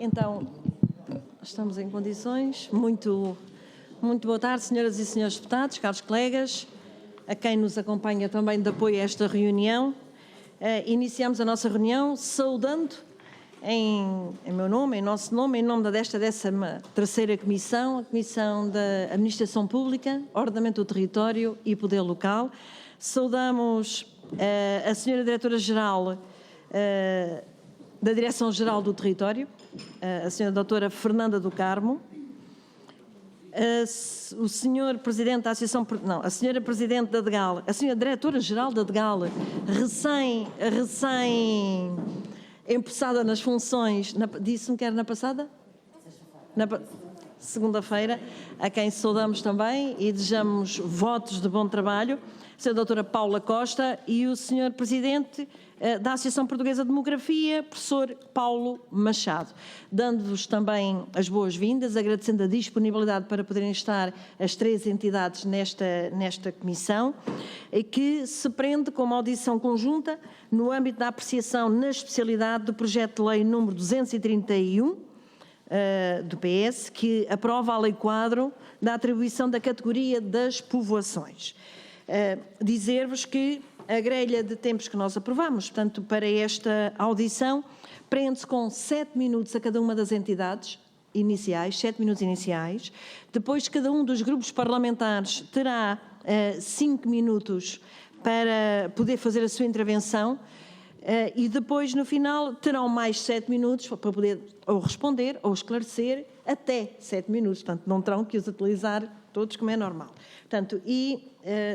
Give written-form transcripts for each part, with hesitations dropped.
Então, estamos em condições. Muito boa tarde, senhoras e senhores deputados, caros colegas, a quem nos acompanha também de apoio a esta reunião. Iniciamos a nossa reunião saudando, em meu nome, em nosso nome, em nome desta 13ª Comissão, a Comissão da Administração Pública, Ordenamento do Território e Poder Local. Saudamos a senhora Diretora-Geral da Direção-Geral do Território, a senhora doutora Fernanda do Carmo, o senhor Presidente da Associação, não, a senhora Presidente da DGAL, a senhora Diretora-Geral da DGAL, recém empossada nas funções, disse-me que era na passada? Segunda-feira, a quem saudamos também e desejamos votos de bom trabalho, a senhora doutora Paula Costa e o senhor Presidente da Associação Portuguesa de Demografia, professor Paulo Machado. Dando-vos também as boas-vindas, agradecendo a disponibilidade para poderem estar as três entidades nesta comissão, que se prende com uma audição conjunta no âmbito da apreciação na especialidade do projeto de lei número 231, do PS, que aprova a lei-quadro da atribuição da categoria das povoações. Dizer-vos que a grelha de tempos que nós aprovamos, portanto, para esta audição, prende-se com 7 minutos a cada uma das entidades iniciais, 7 minutos iniciais. Depois, cada um dos grupos parlamentares terá 5 minutos para poder fazer a sua intervenção e depois, no final, terão mais 7 minutos para poder ou responder ou esclarecer até 7 minutos. Portanto, não terão que os utilizar todos, como é normal. Portanto,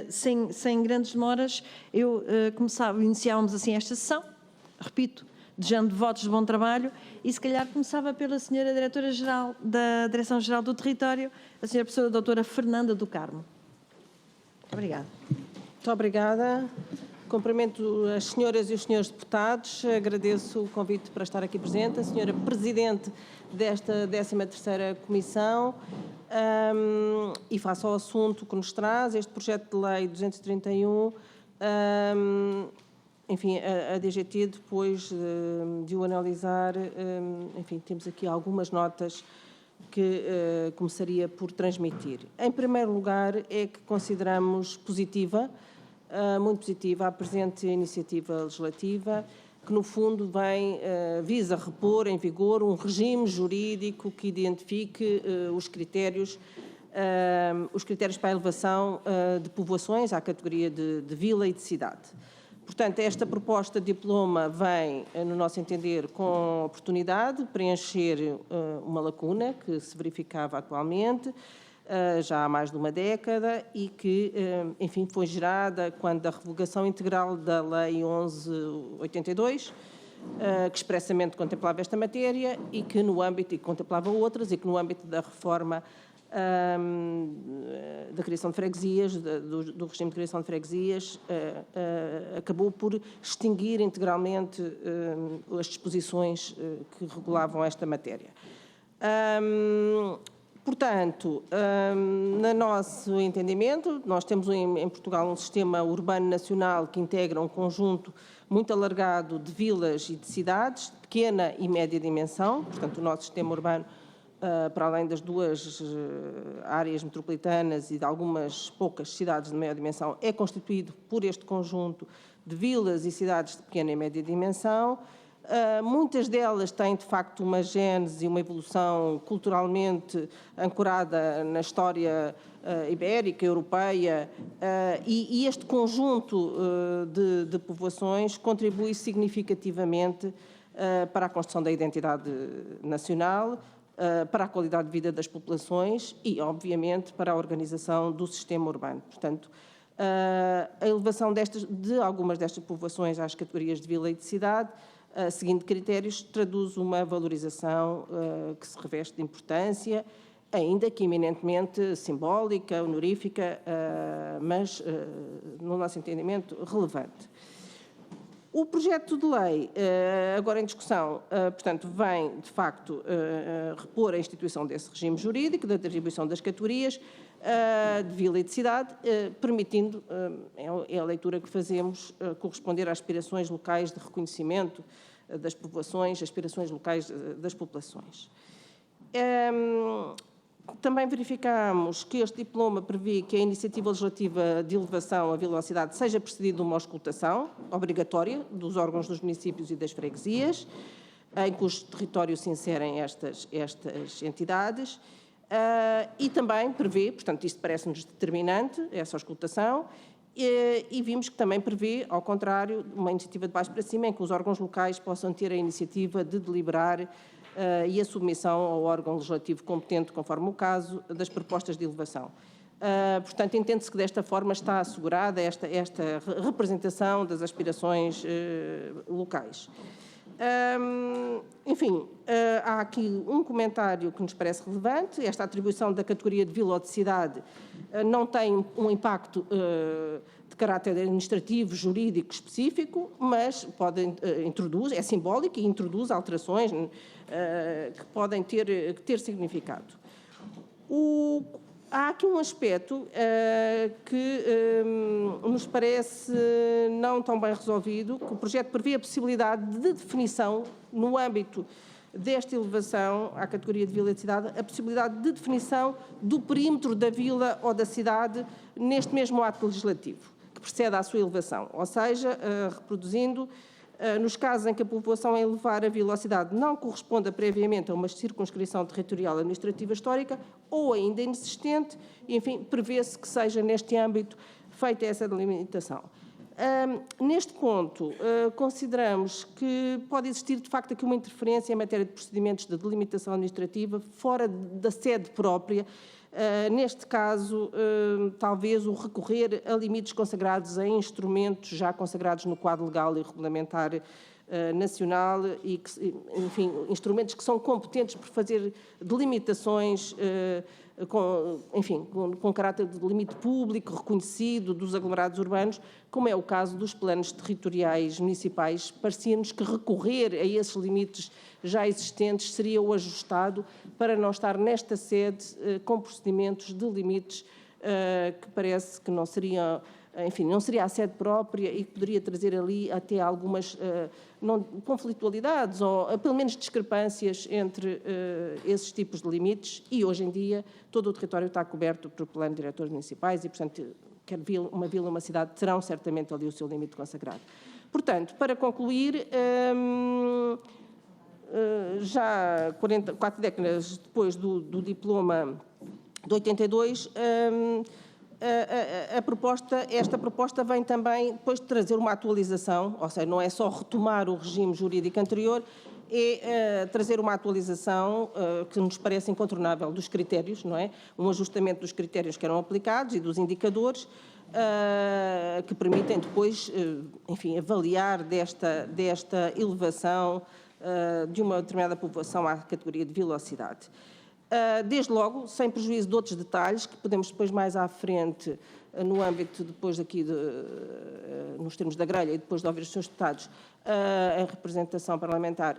sem grandes demoras, iniciávamos assim esta sessão, repito, desejando votos de bom trabalho e se calhar começava pela senhora Diretora-Geral da Direção-Geral do Território, a senhora professora doutora Fernanda do Carmo. Obrigada. Muito obrigada. Cumprimento as senhoras e os senhores deputados, agradeço o convite para estar aqui presente, a senhora Presidente desta 13ª Comissão, e face ao assunto que nos traz, este projeto de lei 231, enfim, a DGT, depois de o analisar, enfim, temos aqui algumas notas que começaria por transmitir. Em primeiro lugar, é que consideramos positiva, muito positiva, a presente iniciativa legislativa, que no fundo visa repor em vigor um regime jurídico que identifique os critérios para a elevação de povoações à categoria de vila e de cidade. Portanto, esta proposta de diploma vem, no nosso entender, com oportunidade de preencher uma lacuna que se verificava atualmente, já há mais de uma década e que, enfim, foi gerada quando da revogação integral da Lei 1182, que expressamente contemplava esta matéria e que no âmbito, e contemplava outras, e que no âmbito da reforma da criação de freguesias, do regime de criação de freguesias, acabou por extinguir integralmente as disposições que regulavam esta matéria. Portanto, no nosso entendimento, nós temos em Portugal um sistema urbano nacional que integra um conjunto muito alargado de vilas e de cidades, de pequena e média dimensão. Portanto, o nosso sistema urbano, para além das duas áreas metropolitanas e de algumas poucas cidades de maior dimensão, é constituído por este conjunto de vilas e cidades de pequena e média dimensão. Muitas delas têm, de facto, uma gênese e uma evolução culturalmente ancorada na história ibérica, europeia, e este conjunto de povoações contribui significativamente para a construção da identidade nacional, para a qualidade de vida das populações e, obviamente, para a organização do sistema urbano. Portanto, a elevação de algumas destas povoações às categorias de vila e de cidade, seguindo critérios, traduz uma valorização que se reveste de importância, ainda que eminentemente simbólica, honorífica, mas, no nosso entendimento, relevante. O projeto de lei, agora em discussão, portanto, vem, de facto, repor a instituição desse regime jurídico, da atribuição das categorias de vila e de cidade, permitindo, é a leitura que fazemos, corresponder às aspirações locais de reconhecimento das povoações, aspirações locais das populações. Também verificamos que este diploma prevê que a iniciativa legislativa de elevação à velocidade seja precedida de uma auscultação obrigatória dos órgãos dos municípios e das freguesias, em cujo território se inserem estas entidades, e também prevê, portanto, isto parece-nos determinante, essa auscultação, e vimos que também prevê, ao contrário, uma iniciativa de baixo para cima, em que os órgãos locais possam ter a iniciativa de deliberar e a submissão ao órgão legislativo competente, conforme o caso, das propostas de elevação. Portanto, entende-se que desta forma está assegurada esta representação das aspirações locais. Enfim, há aqui um comentário que nos parece relevante. Esta atribuição da categoria de vila ou de cidade não tem um impacto de caráter administrativo, jurídico específico, mas introduz, é simbólico e introduz alterações que podem ter significado. Há aqui um aspecto que nos parece não tão bem resolvido, que o projeto prevê a possibilidade de definição, no âmbito desta elevação à categoria de vila e de cidade, a possibilidade de definição do perímetro da vila ou da cidade neste mesmo ato legislativo, que precede à sua elevação. Ou seja, reproduzindo, nos casos em que a população a elevar a vila ou cidade não corresponda previamente a uma circunscrição territorial administrativa histórica ou ainda inexistente, enfim, prevê-se que seja neste âmbito feita essa delimitação. Neste ponto, consideramos que pode existir, de facto, aqui uma interferência em matéria de procedimentos de delimitação administrativa fora da sede própria. Neste caso, talvez o recorrer a limites consagrados em instrumentos já consagrados no quadro legal e regulamentar nacional e, enfim, instrumentos que são competentes por fazer delimitações com caráter de limite público reconhecido dos aglomerados urbanos, como é o caso dos planos territoriais municipais. Parecia-nos que recorrer a esses limites já existentes seria o ajustado para não estar nesta sede com procedimentos de limites que parece que não seriam, enfim, não seria a sede própria e que poderia trazer ali até algumas conflitualidades ou pelo menos discrepâncias entre esses tipos de limites, e hoje em dia todo o território está coberto por plano de diretores municipais e, portanto, quer uma vila ou uma cidade terão certamente ali o seu limite consagrado. Portanto, para concluir, já 4 décadas depois do diploma de 82, esta proposta vem também depois de trazer uma atualização, ou seja, não é só retomar o regime jurídico anterior, é trazer uma atualização que nos parece incontornável dos critérios, não é? Um ajustamento dos critérios que eram aplicados e dos indicadores que permitem depois, enfim, avaliar desta elevação de uma determinada população à categoria de vila ou cidade. Desde logo, sem prejuízo de outros detalhes, que podemos depois mais à frente, no âmbito depois aqui, nos termos da grelha e depois de ouvir os seus deputados, em representação parlamentar,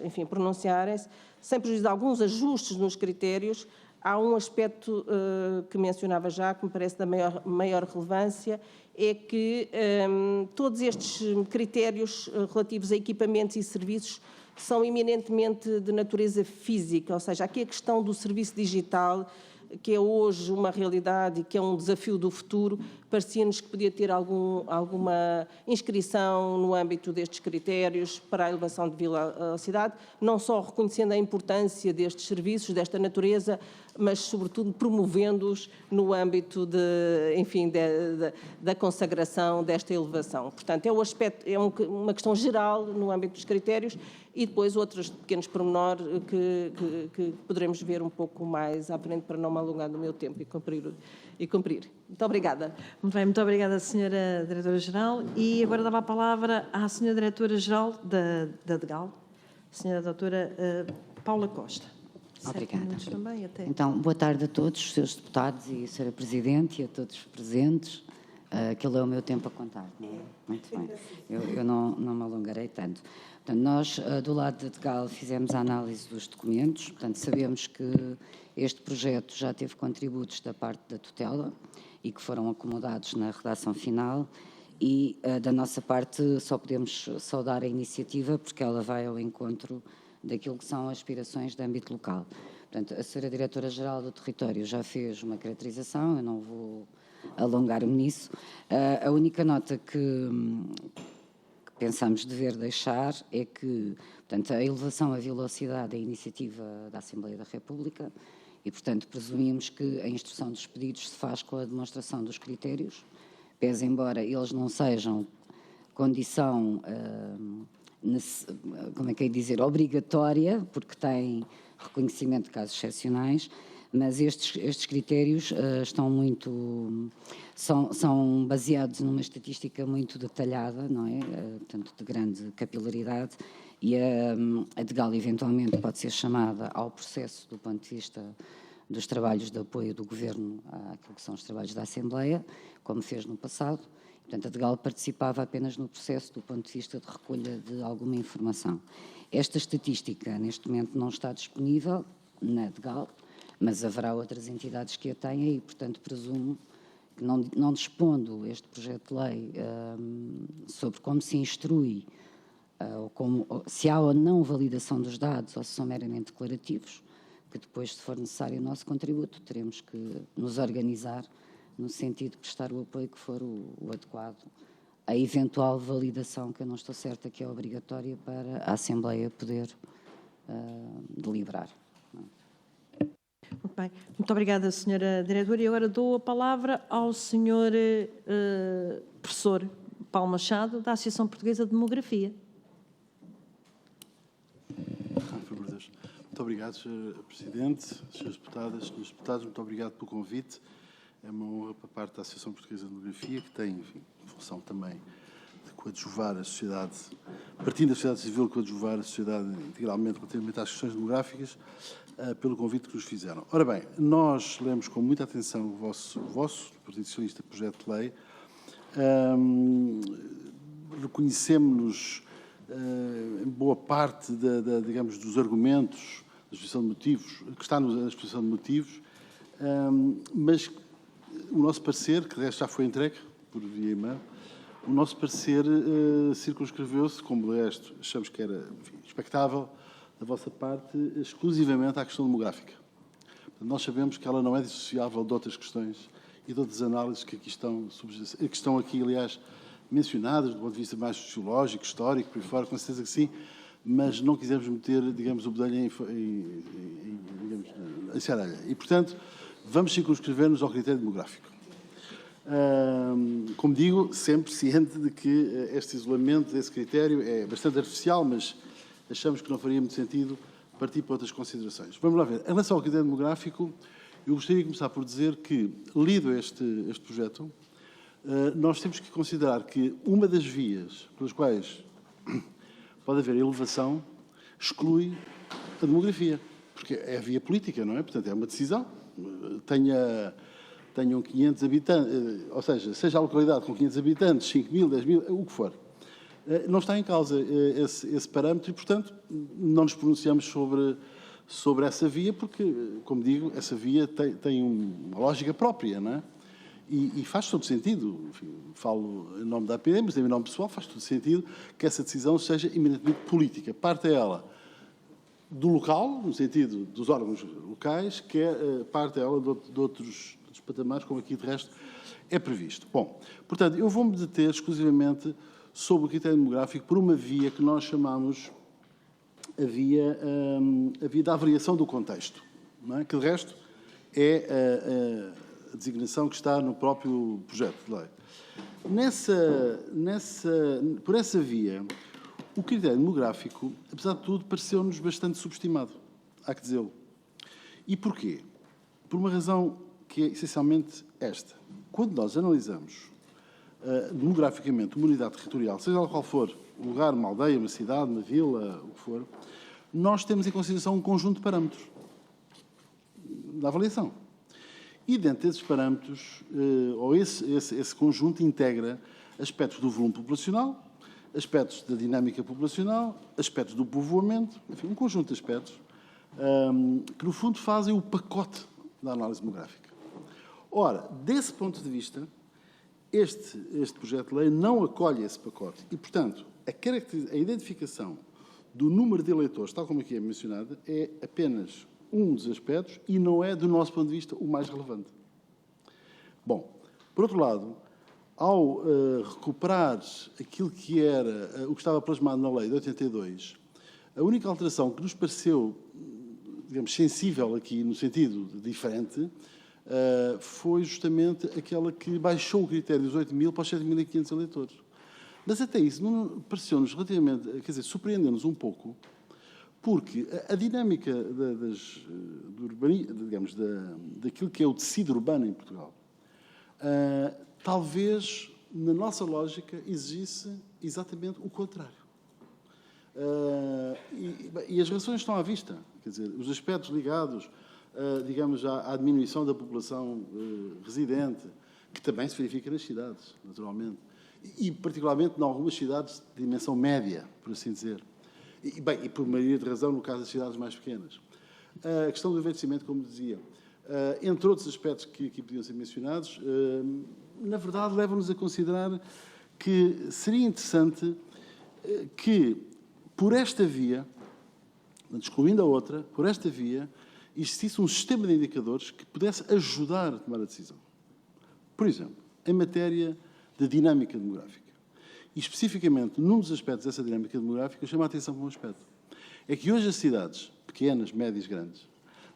enfim, pronunciarem-se, sem prejuízo de alguns ajustes nos critérios. Há um aspecto que mencionava já, que me parece da maior relevância, é que todos estes critérios relativos a equipamentos e serviços são eminentemente de natureza física, ou seja, aqui a questão do serviço digital, que é hoje uma realidade e que é um desafio do futuro, parecia-nos que podia ter alguma inscrição no âmbito destes critérios para a elevação de vila à cidade, não só reconhecendo a importância destes serviços, desta natureza, mas, sobretudo, promovendo-os no âmbito da consagração desta elevação. Portanto, é uma questão geral no âmbito dos critérios e depois outros pequenos pormenores que poderemos ver um pouco mais à frente para não me alongar no meu tempo e cumprir. Muito obrigada. Muito bem, muito obrigada, Sra. Diretora-Geral. E agora dava a palavra à Sra. Diretora-Geral da DGAL, Sra. Doutora Paula Costa. Obrigada. Também, até. Então, boa tarde a todos, os seus deputados e Sra. Presidente e a todos os presentes. Aquele é o meu tempo a contar, não é? Muito bem. Eu não me alongarei tanto. Portanto, nós, do lado da DGAL, fizemos a análise dos documentos. Portanto, sabemos que este projeto já teve contributos da parte da tutela e que foram acomodados na redação final e, da nossa parte, só podemos saudar a iniciativa porque ela vai ao encontro daquilo que são aspirações de âmbito local. Portanto, a Sra. Diretora-Geral do Território já fez uma caracterização, eu não vou alongar-me nisso. A única nota que pensamos dever deixar é que, portanto, a elevação à velocidade é a iniciativa da Assembleia da República e, portanto, presumimos que a instrução dos pedidos se faz com a demonstração dos critérios, pese embora eles não sejam condição, como é que é dizer, obrigatória, porque tem reconhecimento de casos excepcionais, mas estes critérios são baseados numa estatística muito detalhada, não é? Portanto, de grande capilaridade, e a DGAL eventualmente pode ser chamada ao processo do ponto de vista dos trabalhos de apoio do Governo àquilo que são os trabalhos da Assembleia, como fez no passado. Portanto, a DGAL participava apenas no processo do ponto de vista de recolha de alguma informação. Esta estatística, neste momento, não está disponível na DGAL, mas haverá outras entidades que a tenham e, portanto, presumo que, não dispondo este projeto de lei sobre como se instrui, ou se há ou não validação dos dados, ou se são meramente declarativos, que depois, se for necessário o nosso contributo, teremos que nos organizar no sentido de prestar o apoio que for o adequado à eventual validação, que eu não estou certa que é obrigatória para a Assembleia poder deliberar. Muito bem. Muito obrigada, Sra. Diretora. E agora dou a palavra ao Sr. Professor Paulo Machado, da Associação Portuguesa de Demografia. Muito obrigado, Sr. Presidente, Srs. Deputadas, Srs. Deputados, muito obrigado pelo convite. É uma honra para parte da Associação Portuguesa de Demografia, que tem, enfim, função também de coadjuvar a sociedade, partindo da sociedade civil, coadjuvar a sociedade integralmente relativamente às questões demográficas, pelo convite que nos fizeram. Ora bem, nós lemos com muita atenção o vosso Partido Socialista, projeto de lei, reconhecemos-nos em boa parte digamos, dos argumentos da exposição de motivos, que está na exposição de motivos, mas o nosso parecer, que de resto já foi entregue por via e-mail, o nosso parecer circunscreveu-se, como de resto achamos que era, enfim, expectável da vossa parte, exclusivamente à questão demográfica. Portanto, nós sabemos que ela não é dissociável de outras questões e de outras análises que aqui estão aqui, aliás, mencionadas, do ponto de vista mais sociológico, histórico, por aí fora, com certeza que sim, mas não quisemos meter, digamos, o bedelho em seara. E, portanto, vamos circunscrever-nos ao critério demográfico. Como digo, sempre ciente de que este isolamento desse critério é bastante artificial, mas achamos que não faria muito sentido partir para outras considerações. Vamos lá ver. Em relação ao critério demográfico, eu gostaria de começar por dizer que, lido este projeto, nós temos que considerar que uma das vias pelas quais pode haver elevação exclui a demografia, porque é a via política, não é? Portanto, é uma decisão. Tenham 500 habitantes, ou seja a localidade com 500 habitantes, 5 mil, 10 mil, o que for. Não está em causa esse parâmetro e, portanto, não nos pronunciamos sobre essa via, porque, como digo, essa via tem uma lógica própria, não é? E faz todo sentido, enfim, falo em nome da APD, mas em nome pessoal, faz todo sentido que essa decisão seja eminentemente política. Parte ela do local, no sentido dos órgãos locais, que parte ela de outros patamares, como aqui de resto é previsto. Bom, portanto, eu vou-me deter exclusivamente sobre o critério demográfico por uma via que nós chamamos a via da avaliação do contexto, não é? Que de resto é a designação que está no próprio projeto de lei. Por essa via, o critério demográfico, apesar de tudo, pareceu-nos bastante subestimado, há que dizê-lo. E porquê? Por uma razão que é essencialmente esta. Quando nós analisamos demograficamente uma unidade territorial, seja ela qual for, um lugar, uma aldeia, uma cidade, uma vila, o que for, nós temos em consideração um conjunto de parâmetros da avaliação. E dentro desses parâmetros, esse conjunto integra aspectos do volume populacional, aspectos da dinâmica populacional, aspectos do povoamento, enfim, um conjunto de aspectos que, no fundo, fazem o pacote da análise demográfica. Ora, desse ponto de vista, Este projeto de lei não acolhe esse pacote e, portanto, a identificação do número de eleitores, tal como aqui é mencionado, é apenas um dos aspectos e não é, do nosso ponto de vista, o mais relevante. Bom, por outro lado, ao recuperar aquilo que era o que estava plasmado na lei de 82, a única alteração que nos pareceu, digamos, sensível aqui, no sentido diferente, foi justamente aquela que baixou o critério dos 8.000 para os 7.500 eleitores. Mas até isso pareceu-nos relativamente, quer dizer, surpreendeu-nos um pouco, porque a dinâmica digamos, daquilo que é o tecido urbano em Portugal, talvez, na nossa lógica, exigisse exatamente o contrário. E as razões estão à vista. Quer dizer, os aspectos ligados, digamos, à diminuição da população residente, que também se verifica nas cidades, naturalmente, e particularmente em algumas cidades de dimensão média, por assim dizer. E por maioria de razão, no caso das cidades mais pequenas. A questão do envelhecimento, como dizia, entre outros aspectos que aqui podiam ser mencionados, na verdade, leva-nos a considerar que seria interessante que, por esta via, excluindo a outra, por esta via, existisse um sistema de indicadores que pudesse ajudar a tomar a decisão. Por exemplo, em matéria de dinâmica demográfica. E, especificamente, num dos aspectos dessa dinâmica demográfica, chama a atenção para um aspecto. É que hoje as cidades, pequenas, médias, grandes,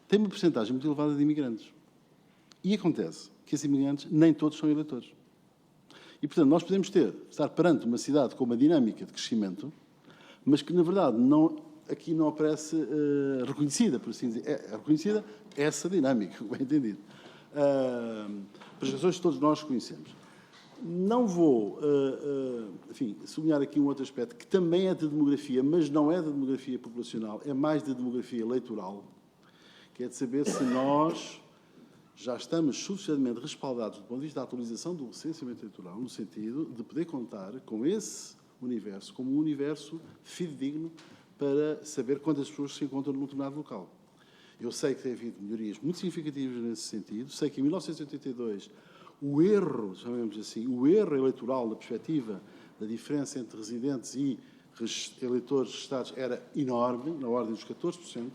têm uma percentagem muito elevada de imigrantes. E acontece que esses imigrantes nem todos são eleitores. E, portanto, nós podemos estar perante uma cidade com uma dinâmica de crescimento, mas que, na verdade, aqui não aparece reconhecida, por assim dizer. É reconhecida essa dinâmica, bem entendido. Por razões que todos nós conhecemos. Não vou, enfim, sublinhar aqui um outro aspecto que também é de demografia, mas não é de demografia populacional, é mais de demografia eleitoral, que é de saber se nós já estamos suficientemente respaldados do ponto de vista da atualização do recenseamento eleitoral, no sentido de poder contar com esse universo como um universo fidedigno para saber quantas pessoas se encontram num determinado local. Eu sei que tem havido melhorias muito significativas nesse sentido, sei que em 1982 o erro, chamemos assim, o erro eleitoral da perspectiva da diferença entre residentes e eleitores registados era enorme, na ordem dos 14%.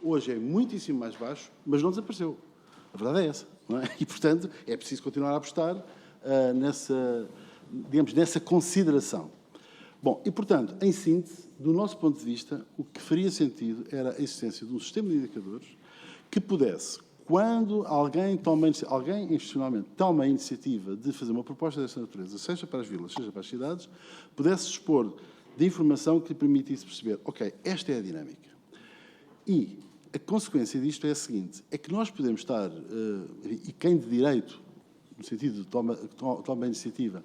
Hoje é muitíssimo mais baixo, mas não desapareceu. A verdade é essa, não é? E, portanto, é preciso continuar a apostar nessa consideração. Bom, e, portanto, em síntese, do nosso ponto de vista, o que faria sentido era a existência de um sistema de indicadores que pudesse, quando alguém institucionalmente toma a iniciativa de fazer uma proposta desta natureza, seja para as vilas, seja para as cidades, pudesse dispor de informação que lhe permitisse perceber, ok, esta é a dinâmica. E a consequência disto é a seguinte, é que nós podemos estar, e quem de direito, no sentido de toma a iniciativa,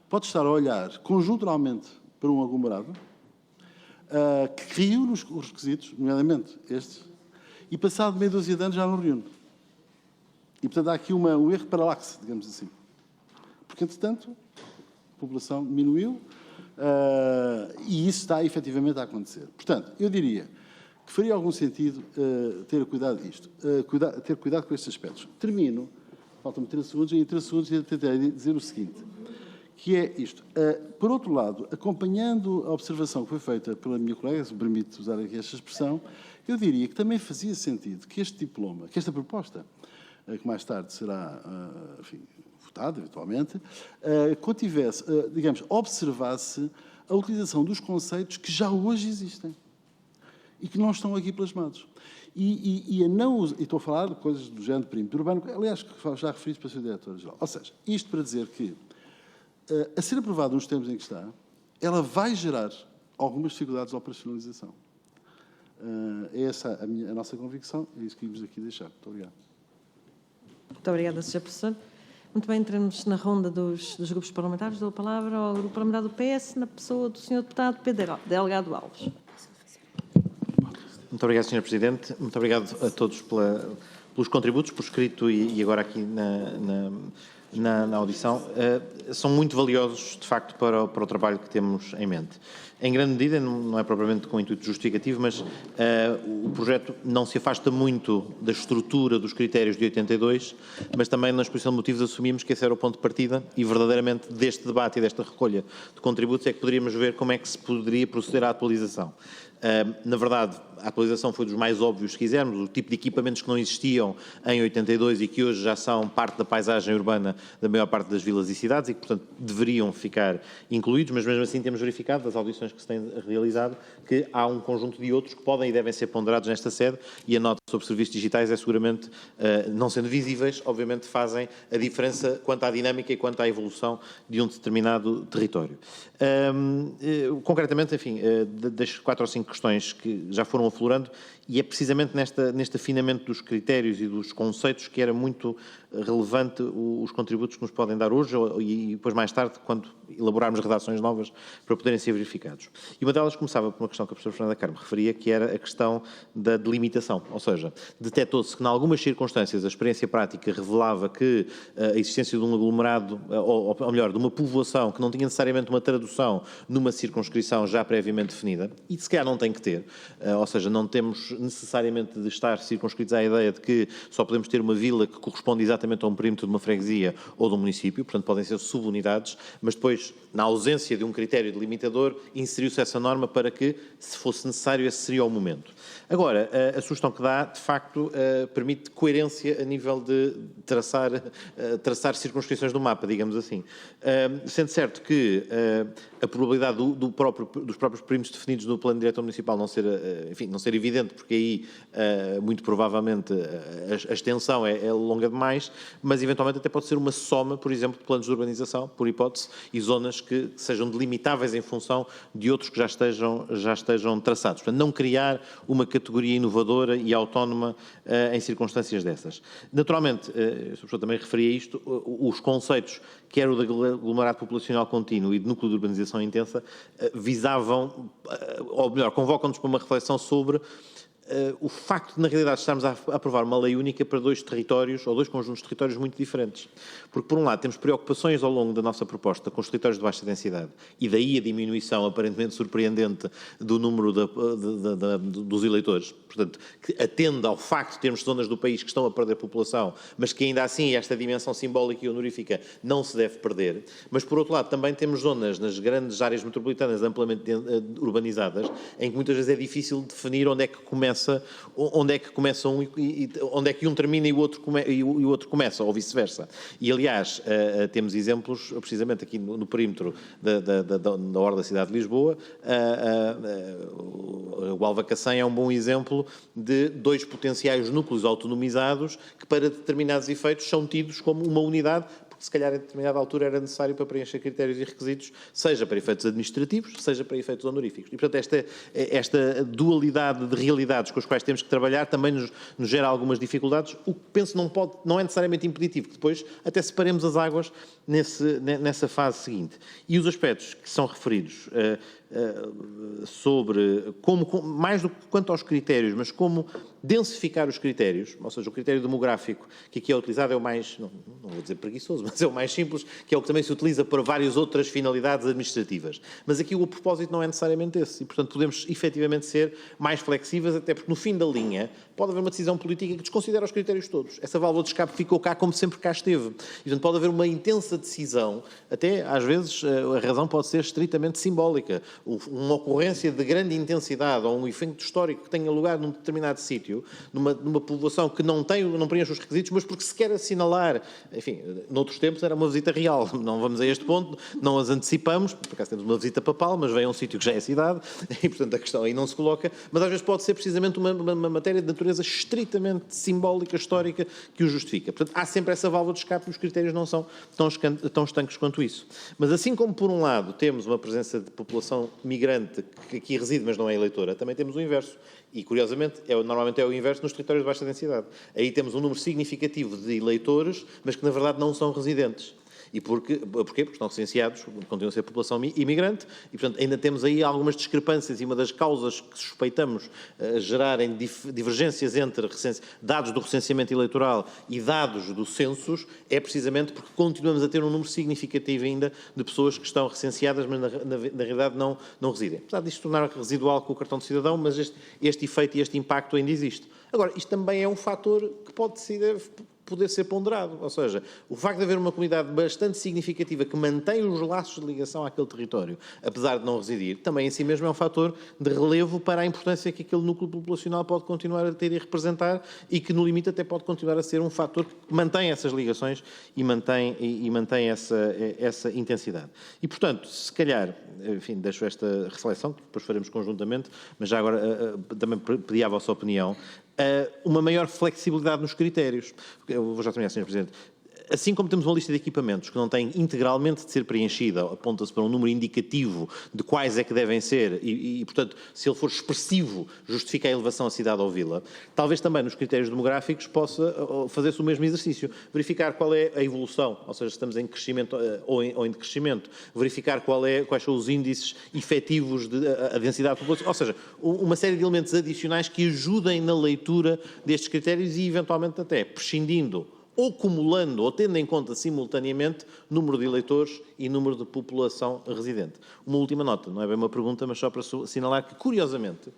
pode estar a olhar conjunturalmente para um aglomerado que reúne os requisitos, nomeadamente estes, e passado meia dúzia de anos já não reúne. E, portanto, há aqui um erro de paralaxe, digamos assim. Porque, entretanto, a população diminuiu e isso está efetivamente a acontecer. Portanto, eu diria que faria algum sentido ter cuidado disto, ter cuidado com estes aspectos. Termino, faltam-me 30 segundos, e em 30 segundos eu tentarei dizer o seguinte, que é isto. Por outro lado, acompanhando a observação que foi feita pela minha colega, se me permite usar aqui esta expressão, eu diria que também fazia sentido que este diploma, que esta proposta, que mais tarde será, enfim, votada, eventualmente, contivesse, digamos, observasse a utilização dos conceitos que já hoje existem e que não estão aqui plasmados. E estou a falar de coisas do género de perímetro urbano, aliás, que já referi para o Sr. Diretor-Geral. Ou seja, isto para dizer que, a ser aprovado nos termos em que está, ela vai gerar algumas dificuldades de operacionalização. É essa a nossa convicção, é isso que íamos aqui deixar. Muito obrigado. Muito obrigada, Sr. Professor. Muito bem, entramos na ronda dos grupos parlamentares. Dou a palavra ao grupo parlamentar do PS, na pessoa do Sr. Deputado Pedro Delgado Alves. Muito obrigado, Sr. Presidente. Muito obrigado a todos pelos contributos, por escrito e agora aqui na audição, são muito valiosos, de facto, para o trabalho que temos em mente. Em grande medida, não é propriamente com intuito justificativo, mas o projeto não se afasta muito da estrutura dos critérios de 82, mas também na exposição de motivos assumimos que esse era o ponto de partida e verdadeiramente deste debate e desta recolha de contributos é que poderíamos ver como é que se poderia proceder à atualização. Na verdade, a atualização foi dos mais óbvios, se quisermos, o tipo de equipamentos que não existiam em 82 e que hoje já são parte da paisagem urbana da maior parte das vilas e cidades e que, portanto, deveriam ficar incluídos, mas mesmo assim temos verificado, das audições que se têm realizado, que há um conjunto de outros que podem e devem ser ponderados nesta sede e a nota sobre serviços digitais é seguramente, não sendo visíveis, obviamente fazem a diferença quanto à dinâmica e quanto à evolução de um determinado território. Concretamente, enfim, das 4 ou 5 questões que já foram aflorando, e é precisamente neste afinamento dos critérios e dos conceitos que era muito relevante os contributos que nos podem dar hoje e depois mais tarde, quando elaborarmos redações novas para poderem ser verificados. E uma delas começava por uma questão que a professora Fernanda Carmo referia, que era a questão da delimitação, ou seja, detectou-se que em algumas circunstâncias a experiência prática revelava que a existência de um aglomerado, ou melhor, de uma povoação que não tinha necessariamente uma tradução numa circunscrição já previamente definida, e se calhar não tem que ter, ou seja, não temos necessariamente de estar circunscritos à ideia de que só podemos ter uma vila que corresponde exatamente a um perímetro de uma freguesia ou de um município, portanto podem ser subunidades, mas depois, na ausência de um critério delimitador, inseriu-se essa norma para que, se fosse necessário, esse seria o momento. Agora, a sugestão que dá, de facto, permite coerência a nível de traçar circunscrições do mapa, digamos assim. Sendo certo que a probabilidade dos próprios perímetros definidos no plano diretor municipal não ser evidente, porque aí, muito provavelmente, a extensão é longa demais, mas eventualmente até pode ser uma soma, por exemplo, de planos de urbanização, por hipótese, e zonas que sejam delimitáveis em função de outros que já estejam traçados. Portanto, não criar uma categoria inovadora e autónoma em circunstâncias dessas. Naturalmente, a pessoa também referia isto, os conceitos, quer o de aglomerado populacional contínuo e de núcleo de urbanização intensa, visavam, ou melhor, convocam-nos para uma reflexão sobre o facto de, na realidade, estarmos a aprovar uma lei única para 2 territórios, ou 2 conjuntos de territórios muito diferentes. Porque, por um lado, temos preocupações ao longo da nossa proposta com os territórios de baixa densidade, e daí a diminuição aparentemente surpreendente do número dos eleitores. Portanto, que atende ao facto de termos zonas do país que estão a perder população, mas que ainda assim esta dimensão simbólica e honorífica não se deve perder. Mas, por outro lado, também temos zonas nas grandes áreas metropolitanas amplamente urbanizadas, em que muitas vezes é difícil definir onde é que começa onde é que um termina e o outro começa, ou vice-versa. E, aliás, temos exemplos, precisamente aqui no perímetro da Orla da cidade de Lisboa, o Alvacacém é um bom exemplo de 2 potenciais núcleos autonomizados que, para determinados efeitos, são tidos como uma unidade, se calhar, a determinada altura era necessário para preencher critérios e requisitos, seja para efeitos administrativos, seja para efeitos honoríficos. E, portanto, esta dualidade de realidades com as quais temos que trabalhar também nos gera algumas dificuldades, o que penso não é necessariamente impeditivo, que depois até separemos as águas nessa fase seguinte. E os aspectos que são referidos sobre mais do que quanto aos critérios, mas como densificar os critérios, ou seja, o critério demográfico que aqui é utilizado é o mais, não vou dizer preguiçoso, mas é o mais simples, que é o que também se utiliza para várias outras finalidades administrativas. Mas aqui o propósito não é necessariamente esse, e portanto podemos efetivamente ser mais flexíveis, até porque no fim da linha pode haver uma decisão política que desconsidera os critérios todos. Essa válvula de escape ficou cá como sempre cá esteve. E portanto pode haver uma intensa decisão, até às vezes a razão pode ser estritamente simbólica. Uma ocorrência de grande intensidade ou um efeito histórico que tenha lugar num determinado sítio, numa povoação que não preenche os requisitos, mas porque se quer assinalar, enfim, noutros tempos era uma visita real, não vamos a este ponto, não as antecipamos, por acaso temos uma visita papal, mas vem a um sítio que já é cidade, e portanto a questão aí não se coloca, mas às vezes pode ser precisamente uma matéria de natureza estritamente simbólica, histórica, que o justifica. Portanto, há sempre essa válvula de escape e os critérios não são tão estanques quanto isso. Mas assim como, por um lado, temos uma presença de população migrante que aqui reside, mas não é eleitora, também temos o inverso. E, curiosamente, normalmente é o inverso nos territórios de baixa densidade. Aí temos um número significativo de eleitores, mas que, na verdade, não são residentes. E porquê? Porque estão recenseados, continuam a ser população imigrante, e, portanto, ainda temos aí algumas discrepâncias, e uma das causas que suspeitamos gerarem divergências entre dados do recenseamento eleitoral e dados do census é precisamente porque continuamos a ter um número significativo ainda de pessoas que estão recenseadas, mas na realidade não residem. Apesar disto tornar residual com o cartão de cidadão, mas este efeito e este impacto ainda existe. Agora, isto também é um fator que poder ser ponderado, ou seja, o facto de haver uma comunidade bastante significativa que mantém os laços de ligação àquele território, apesar de não residir, também em si mesmo é um fator de relevo para a importância que aquele núcleo populacional pode continuar a ter e representar, e que no limite até pode continuar a ser um fator que mantém essas ligações e mantém essa intensidade. E, portanto, se calhar, enfim, deixo esta reflexão, que depois faremos conjuntamente, mas já agora também pedi a vossa opinião, uma maior flexibilidade nos critérios. Eu vou já terminar, Sr. Presidente. Assim como temos uma lista de equipamentos que não tem integralmente de ser preenchida, aponta-se para um número indicativo de quais é que devem ser e, portanto, se ele for expressivo, justifica a elevação à cidade ou vila, talvez também nos critérios demográficos possa fazer-se o mesmo exercício. Verificar qual é a evolução, ou seja, se estamos em crescimento ou em decrescimento, verificar quais são os índices efetivos a densidade populacional, ou seja, uma série de elementos adicionais que ajudem na leitura destes critérios e, eventualmente, até prescindindo ou acumulando, ou tendo em conta simultaneamente, número de eleitores e número de população residente. Uma última nota, não é bem uma pergunta, mas só para assinalar que, curiosamente,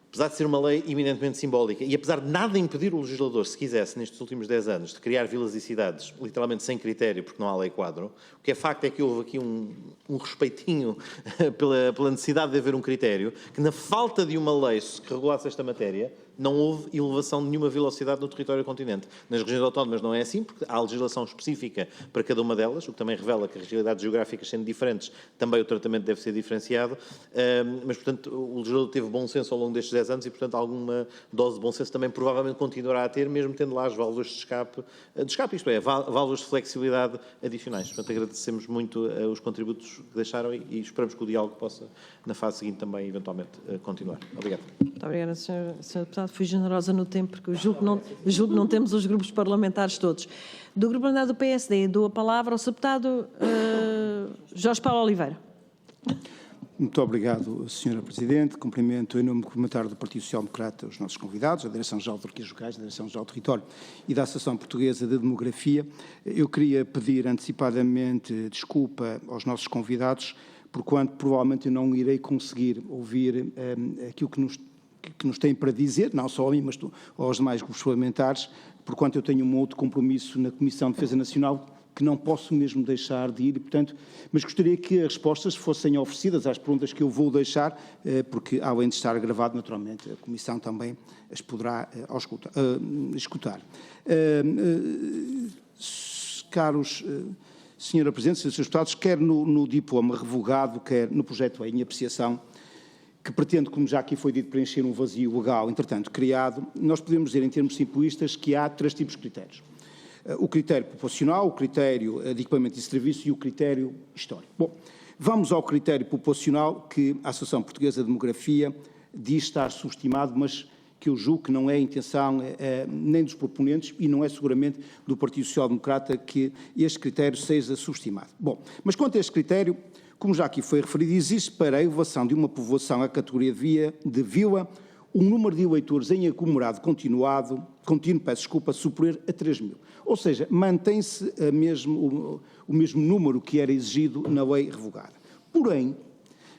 apesar de ser uma lei eminentemente simbólica e apesar de nada impedir o legislador, se quisesse, nestes últimos 10 anos, de criar vilas e cidades, literalmente sem critério, porque não há lei quadro, o que é facto é que houve aqui um respeitinho pela necessidade de haver um critério, que na falta de uma lei que regulasse esta matéria, não houve elevação de nenhuma vila ou cidade no território do continente. Nas regiões autónomas não é assim, porque há legislação específica para cada uma delas, o que também revela que as realidades geográficas sendo diferentes, também o tratamento deve ser diferenciado, mas, portanto, o legislador teve bom senso ao longo destes 10 anos e, portanto, alguma dose de bom senso também provavelmente continuará a ter, mesmo tendo lá as válvulas de escape, isto é, válvulas de flexibilidade adicionais. Portanto, agradecemos muito os contributos que deixaram e esperamos que o diálogo possa, na fase seguinte, também, eventualmente, continuar. Obrigado. Muito obrigada, Sr. Deputado. Fui generosa no tempo, porque eu julgo que não temos os grupos parlamentares todos. Do Grupo Parlamentar do PSD, dou a palavra ao Sr. Deputado Jorge Paulo Oliveira. Muito obrigado, Sra. Presidente. Cumprimento em nome parlamentar do Partido Social Democrata os nossos convidados, a Direção-Geral de Autarquias Locais, a Direção-Geral do Território e da Associação Portuguesa de Demografia. Eu queria pedir antecipadamente desculpa aos nossos convidados, porquanto provavelmente eu não irei conseguir ouvir aquilo que nos têm para dizer, não só a mim, mas aos demais grupos parlamentares, porquanto eu tenho um outro compromisso na Comissão de Defesa Nacional que não posso mesmo deixar de ir, portanto, mas gostaria que as respostas fossem oferecidas às perguntas que eu vou deixar, porque, além de estar gravado, naturalmente, a Comissão também as poderá escutar. Caros Sra. Presidente, Srs. Deputados, quer no diploma revogado, quer no projeto em apreciação, que pretende, como já aqui foi dito, preencher um vazio legal, entretanto, criado, nós podemos dizer, em termos simplistas, que há 3 tipos de critérios. O critério populacional, o critério de equipamento e serviço e o critério histórico. Bom, vamos ao critério populacional, que a Associação Portuguesa de Demografia diz estar subestimado, mas que eu julgo que não é a intenção nem dos proponentes e não é seguramente do Partido Social Democrata que este critério seja subestimado. Bom, mas quanto a este critério, como já aqui foi referido, existe para a elevação de uma povoação à categoria de vila um número de eleitores em aglomerado contínuo, superior a 3 mil. Ou seja, mantém-se o mesmo número que era exigido na lei revogada. Porém,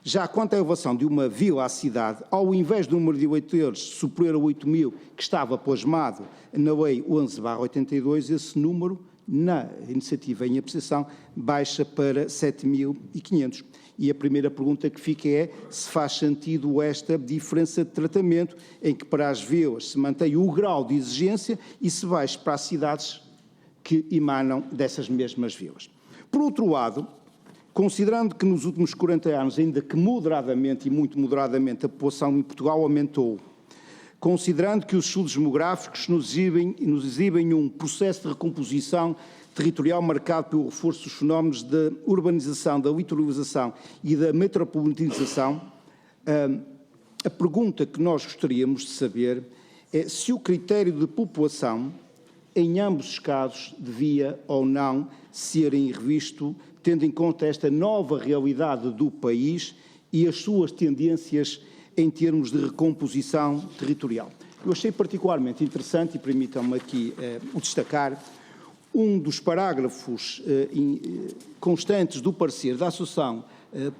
já quanto à elevação de uma vila à cidade, ao invés do número de eleitores superior a 8 mil que estava plasmado na lei 11/82, esse número, na iniciativa em apreciação, baixa para 7.500. E a primeira pergunta que fica é se faz sentido esta diferença de tratamento em que para as vilas se mantém o grau de exigência e se baixa para as cidades que emanam dessas mesmas vilas. Por outro lado, considerando que nos últimos 40 anos, ainda que moderadamente e muito moderadamente, a população em Portugal aumentou, considerando que os estudos demográficos nos exibem um processo de recomposição territorial marcado pelo reforço dos fenómenos da urbanização, da litoralização e da metropolitanização, a pergunta que nós gostaríamos de saber é se o critério de população em ambos os casos, devia ou não serem revisto, tendo em conta esta nova realidade do país e as suas tendências em termos de recomposição territorial. Eu achei particularmente interessante, e permitam-me aqui destacar, um dos parágrafos constantes do parecer da Associação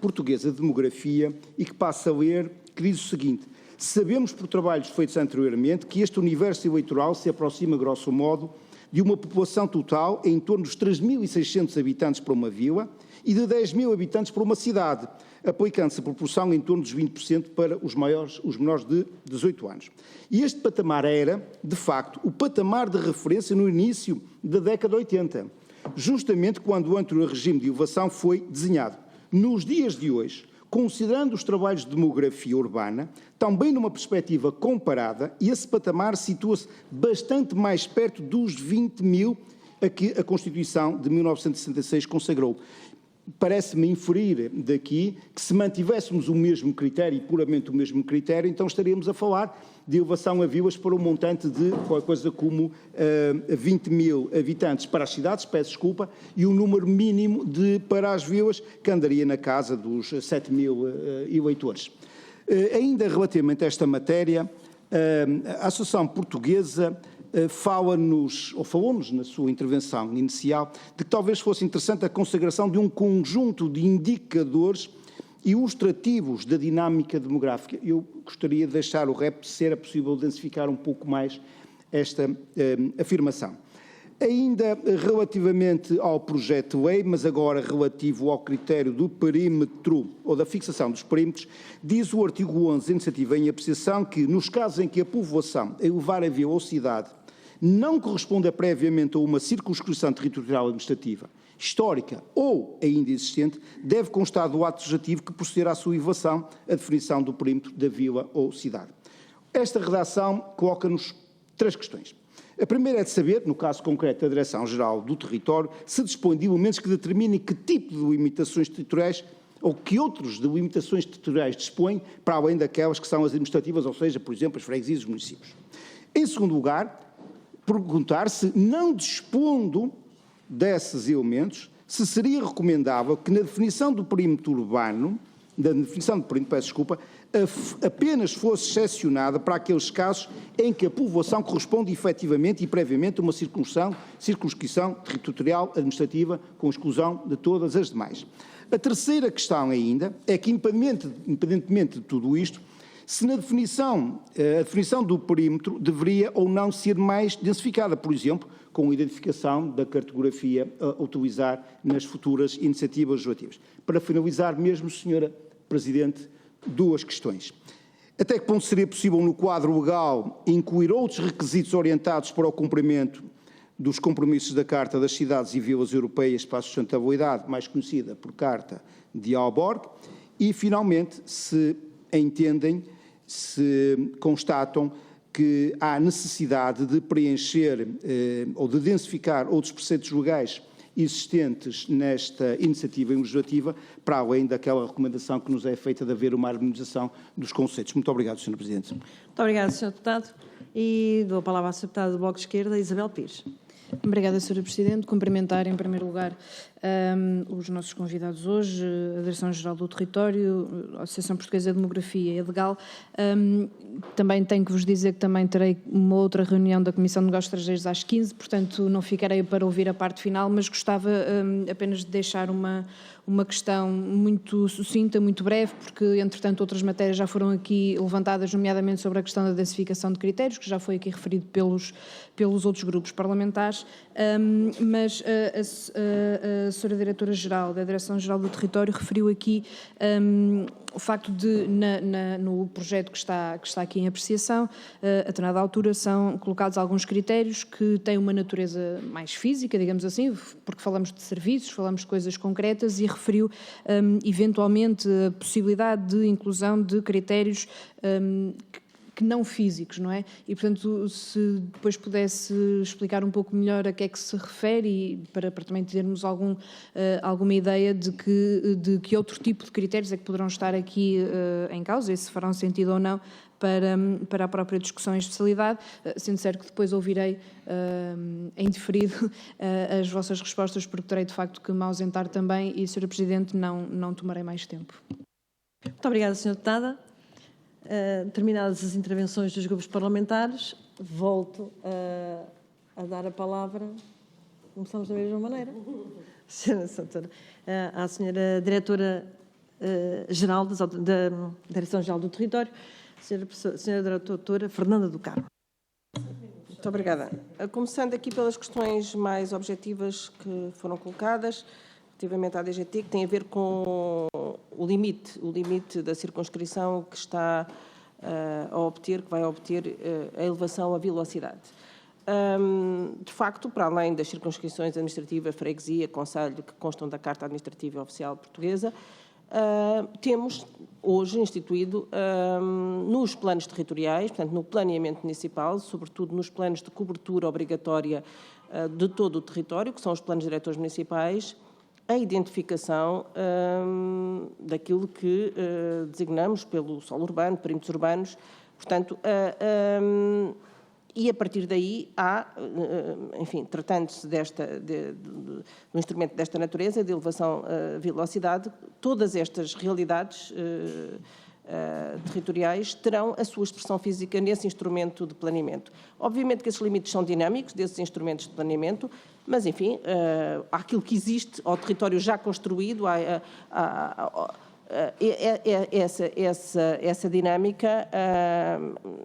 Portuguesa de Demografia e que passa a ler, que diz o seguinte: sabemos por trabalhos feitos anteriormente que este universo eleitoral se aproxima, grosso modo, de uma população total em torno dos 3.600 habitantes para uma vila e de 10.000 habitantes para uma cidade, aplicando-se a proporção em torno dos 20% para os menores de 18 anos. E este patamar era, de facto, o patamar de referência no início da década de 80, justamente quando o anterior regime de elevação foi desenhado. Nos dias de hoje, considerando os trabalhos de demografia urbana, também numa perspectiva comparada, esse patamar situa-se bastante mais perto dos 20.000 a que a Constituição de 1966 consagrou. Parece-me inferir daqui que se mantivéssemos o mesmo critério, puramente o mesmo critério, então estaríamos a falar de elevação a vilas para um montante de qualquer coisa como 20.000 habitantes para as cidades, peço desculpa, e um número mínimo para as vilas que andaria na casa dos 7.000 eleitores. Ainda relativamente a esta matéria, a Associação Portuguesa falou-nos na sua intervenção inicial de que talvez fosse interessante a consagração de um conjunto de indicadores ilustrativos da dinâmica demográfica. Eu gostaria de deixar o rep, se era possível, densificar um pouco mais esta afirmação. Ainda relativamente ao projeto de lei, mas agora relativo ao critério do perímetro ou da fixação dos perímetros, diz o artigo 11 da iniciativa em apreciação que, nos casos em que a povoação elevar a vila ou cidade não corresponda previamente a uma circunscrição territorial administrativa, histórica ou ainda existente, deve constar do ato legislativo que proceder à sua elevação a definição do perímetro da vila ou cidade. Esta redação coloca-nos 3 questões. A primeira é de saber, no caso concreto da Direção-Geral do Território, se dispõe de elementos que determinem que tipo de limitações territoriais ou que outros de limitações territoriais dispõe, para além daquelas que são as administrativas, ou seja, por exemplo, as freguesias dos municípios. Em segundo lugar, perguntar se, não dispondo desses elementos, se seria recomendável que na definição do perímetro urbano, apenas fosse excepcionada para aqueles casos em que a povoação corresponde efetivamente e previamente a uma circunscrição territorial administrativa, com exclusão de todas as demais. A terceira questão ainda é que, independentemente de tudo isto, se a definição do perímetro deveria ou não ser mais densificada, por exemplo, com a identificação da cartografia a utilizar nas futuras iniciativas legislativas. Para finalizar mesmo, Sra. Presidente, 2 questões. Até que ponto seria possível, no quadro legal, incluir outros requisitos orientados para o cumprimento dos compromissos da Carta das Cidades e Vilas Europeias para a Sustentabilidade, mais conhecida por Carta de Aalborg? E, finalmente, se constatam que há necessidade de preencher ou de densificar outros preceitos legais existentes nesta iniciativa legislativa, para além daquela recomendação que nos é feita de haver uma harmonização dos conceitos. Muito obrigado, Sr. Presidente. Muito obrigada, Sr. Deputado. E dou a palavra à Sra. Deputada do Bloco de Esquerda, Isabel Pires. Obrigada, Sra. Presidente. Cumprimentar, em primeiro lugar, os nossos convidados hoje, a Direção-Geral do Território, a Associação Portuguesa de Demografia e a EDGAL. Também tenho que vos dizer que também terei uma outra reunião da Comissão de Negócios Estrangeiros às 15, portanto não ficarei para ouvir a parte final, mas gostava apenas de deixar uma questão muito sucinta, muito breve, porque, entretanto, outras matérias já foram aqui levantadas, nomeadamente sobre a questão da densificação de critérios, que já foi aqui referido pelos outros grupos parlamentares, mas a Sra. Diretora-Geral da Direção-Geral do Território referiu aqui o facto de, no projeto que está aqui em apreciação, a determinada altura são colocados alguns critérios que têm uma natureza mais física, digamos assim, porque falamos de serviços, falamos de coisas concretas, e referiu eventualmente a possibilidade de inclusão de critérios que não físicos, não é? E, portanto, se depois pudesse explicar um pouco melhor a que é que se refere e para também termos alguma ideia de que outro tipo de critérios é que poderão estar aqui em causa e se farão sentido ou não para a própria discussão em especialidade, sendo certo que depois ouvirei em diferido as vossas respostas, porque terei de facto que me ausentar também e, Sra. Presidente, não tomarei mais tempo. Muito obrigada, Sra. Deputada. Terminadas as intervenções dos grupos parlamentares, volto a dar a palavra, começamos da mesma maneira, à Sra. Diretora-Geral da Direção-Geral do Território, Sra. Doutora Fernanda do Carmo. Muito obrigada. Começando aqui pelas questões mais objetivas que foram colocadas, relativamente à DGT, que tem a ver com o limite da circunscrição que está a obter, que vai obter a elevação à velocidade. De facto, para além das circunscrições administrativa, freguesia, concelho, que constam da Carta Administrativa Oficial Portuguesa, temos hoje instituído nos planos territoriais, portanto, no planeamento municipal, sobretudo nos planos de cobertura obrigatória de todo o território, que são os planos diretores municipais, a identificação daquilo que designamos pelo solo urbano, perímetros urbanos, portanto, e a partir daí há, enfim, tratando-se do instrumento desta natureza, de elevação à velocidade, todas estas realidades territoriais terão a sua expressão física nesse instrumento de planeamento. Obviamente que esses limites são dinâmicos, desses instrumentos de planeamento, mas, enfim, há aquilo que existe ao território já construído, essa dinâmica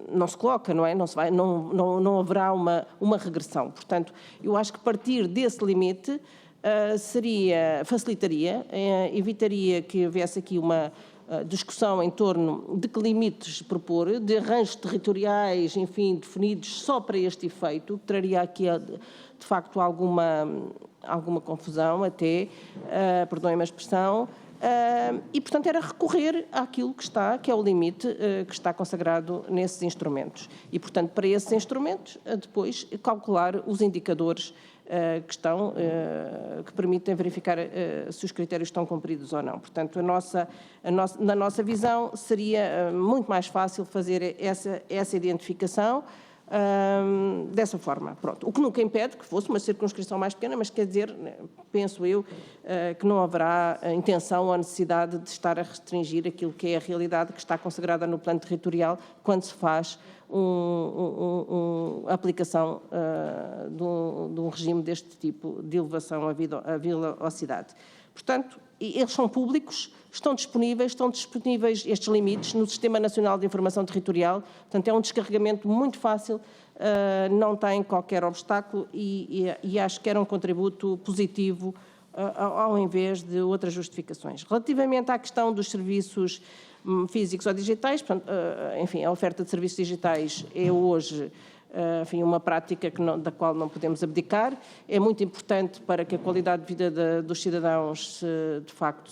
não se coloca, não é? Não haverá uma regressão. Portanto, eu acho que partir desse limite facilitaria, evitaria que houvesse aqui uma discussão em torno de que limites propor, de arranjos territoriais, enfim, definidos só para este efeito, que traria aqui, de facto, alguma confusão até, perdoem-me a expressão, e, portanto, era recorrer àquilo que é o limite que está consagrado nesses instrumentos. E, portanto, para esses instrumentos, depois calcular os indicadores que permitem verificar se os critérios estão cumpridos ou não. Portanto, na nossa visão, seria muito mais fácil fazer essa identificação dessa forma. Pronto. O que nunca impede que fosse uma circunscrição mais pequena, mas quer dizer, penso eu, que não haverá intenção ou necessidade de estar a restringir aquilo que é a realidade que está consagrada no plano territorial quando se faz a aplicação de um regime deste tipo de elevação à velocidade. Portanto, eles são públicos, estão disponíveis estes limites no Sistema Nacional de Informação Territorial, portanto é um descarregamento muito fácil, não tem qualquer obstáculo e acho que era um contributo positivo ao invés de outras justificações. Relativamente à questão dos serviços físicos ou digitais, portanto, enfim, a oferta de serviços digitais é hoje, enfim, uma prática da qual não podemos abdicar. É muito importante para que a qualidade de vida dos cidadãos, de facto,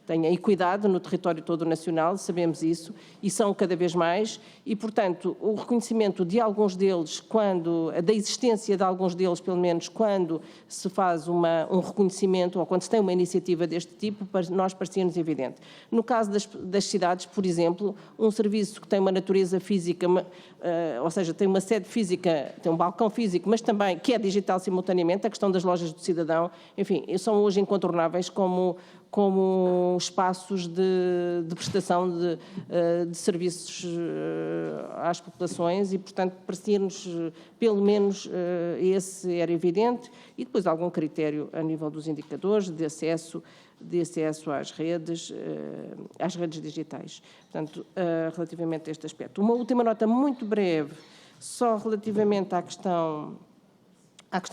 tenha equidade no território todo nacional, sabemos isso, e são cada vez mais, e, portanto, o reconhecimento de alguns deles, da existência de alguns deles, pelo menos, quando se faz um reconhecimento ou quando se tem uma iniciativa deste tipo, nós parecia-nos evidente. No caso das cidades, por exemplo, um serviço que tem uma natureza física, ou seja, tem uma sede física, tem um balcão físico, mas também que é digital simultaneamente, a questão das lojas do cidadão, enfim, são hoje incontornáveis como espaços de prestação de serviços às populações e, portanto, parecia-nos, pelo menos, esse era evidente, e depois algum critério a nível dos indicadores de acesso às redes digitais. Portanto, relativamente a este aspecto. Uma última nota muito breve, só relativamente à questão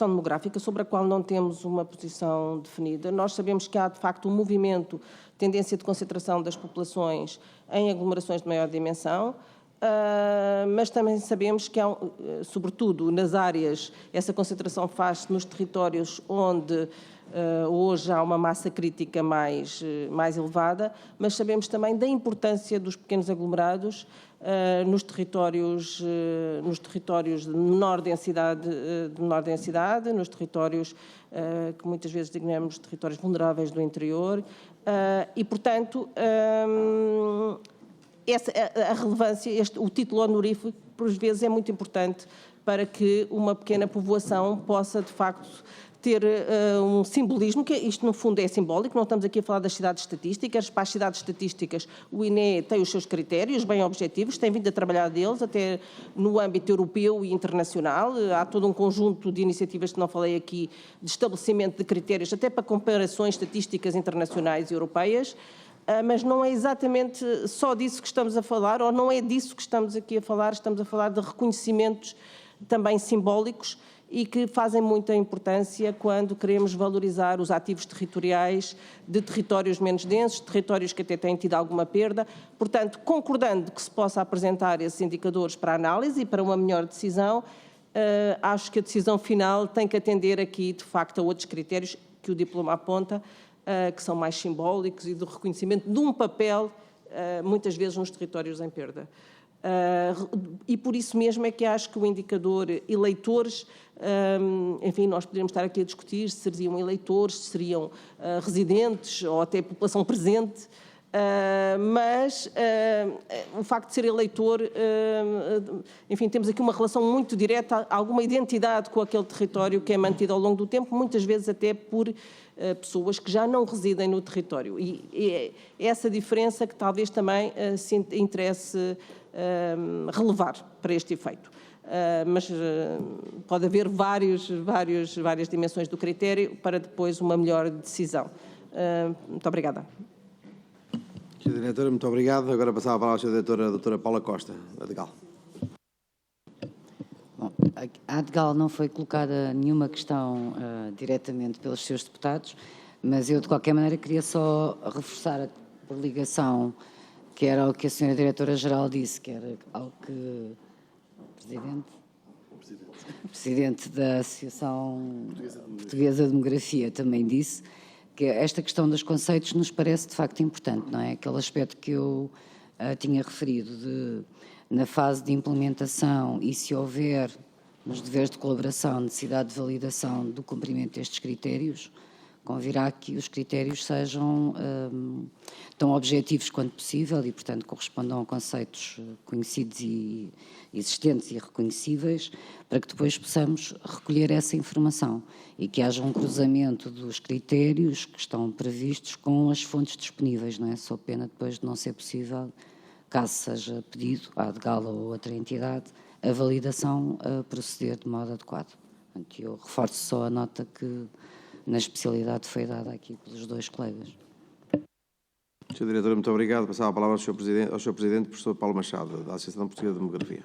demográfica, sobre a qual não temos uma posição definida. Nós sabemos que há, de facto, um movimento, tendência de concentração das populações em aglomerações de maior dimensão, mas também sabemos que, sobretudo nas áreas, essa concentração faz-se nos territórios onde hoje há uma massa crítica mais elevada, mas sabemos também da importância dos pequenos aglomerados nos territórios de menor densidade, nos territórios que muitas vezes designamos territórios vulneráveis do interior, e, portanto, a relevância, o título honorífico, por vezes, é muito importante para que uma pequena povoação possa, de facto, ter um simbolismo, que isto no fundo é simbólico, não estamos aqui a falar das cidades estatísticas. Para as cidades estatísticas o INE tem os seus critérios bem objetivos, tem vindo a trabalhar deles até no âmbito europeu e internacional. Há todo um conjunto de iniciativas que não falei aqui, de estabelecimento de critérios até para comparações estatísticas internacionais e europeias. Mas não é exatamente só disso que estamos a falar, ou não é disso que estamos aqui a falar, estamos a falar de reconhecimentos também simbólicos e que fazem muita importância quando queremos valorizar os ativos territoriais de territórios menos densos, territórios que até têm tido alguma perda. Portanto, concordando que se possa apresentar esses indicadores para análise e para uma melhor decisão, acho que a decisão final tem que atender aqui, de facto, a outros critérios que o diploma aponta, que são mais simbólicos e do reconhecimento de um papel, muitas vezes, nos territórios em perda. E por isso mesmo é que acho que o indicador eleitores, enfim, nós poderíamos estar aqui a discutir se seriam eleitores, se seriam residentes ou até população presente, mas o facto de ser eleitor, enfim, temos aqui uma relação muito direta, alguma identidade com aquele território que é mantido ao longo do tempo, muitas vezes até por pessoas que já não residem no território. E é essa diferença que talvez também se interesse relevar para este efeito. Mas pode haver várias dimensões do critério para depois uma melhor decisão. Muito obrigada. Sra. Diretora, muito obrigado. Agora passava a palavra à Sra. Diretora, a doutora Paula Costa, ADGAL. Bom, a ADGAL não foi colocada nenhuma questão diretamente pelos seus deputados, mas eu, de qualquer maneira, queria só reforçar a ligação, que era o que a Sra. Diretora-Geral disse, que era algo que o Presidente da Associação Portuguesa de Demografia também disse, que esta questão dos conceitos nos parece de facto importante, não é? Aquele aspecto que eu tinha referido na fase de implementação e se houver nos deveres de colaboração necessidade de validação do cumprimento destes critérios, convirá que os critérios sejam tão objetivos quanto possível e, portanto, correspondam a conceitos conhecidos e existentes e reconhecíveis, para que depois possamos recolher essa informação e que haja um cruzamento dos critérios que estão previstos com as fontes disponíveis, não é? Só pena depois de não ser possível, caso seja pedido à ADGAL ou outra entidade, a validação a proceder de modo adequado. Portanto, eu reforço só a nota que na especialidade foi dada aqui pelos dois colegas. Sra. Diretora, muito obrigado. Passava a palavra ao Sr. Presidente, professor Paulo Machado, da Associação Portuguesa de Demografia.